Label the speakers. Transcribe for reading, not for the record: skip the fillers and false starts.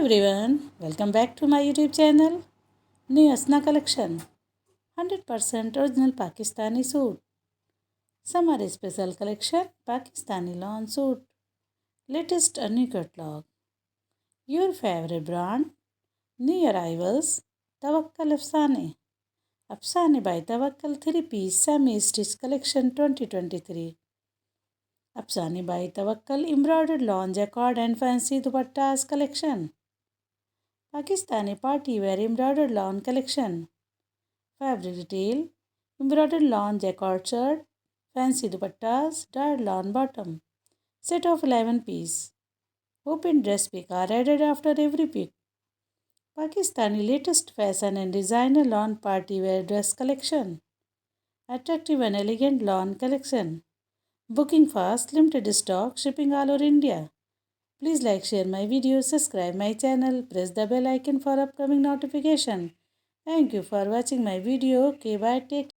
Speaker 1: everyone, welcome back to my YouTube channel. New Asna Collection 100% original Pakistani suit. Summer special collection Pakistani lawn suit. Latest new catalog. Your favorite brand. New arrivals Tawakkal Afsaneh. Afsaneh by Tawakkal 3-piece semi-stitch collection 2023. Afsaneh by Tawakkal embroidered lawn Jacquard and fancy Dupattas collection. Pakistani party wear embroidered lawn collection. Fabric detail embroidered lawn Jacquard shirt, fancy dupattas, dyed lawn bottom. Set of 11 piece. Open dress pic are added after every pic. Pakistani latest fashion and designer lawn party wear dress collection. Attractive and elegant lawn collection. Booking fast, limited stock, shipping all over India. Please like, share my video, subscribe my channel, press the bell icon for upcoming notification. Thank you for watching my video. Okay, bye. Take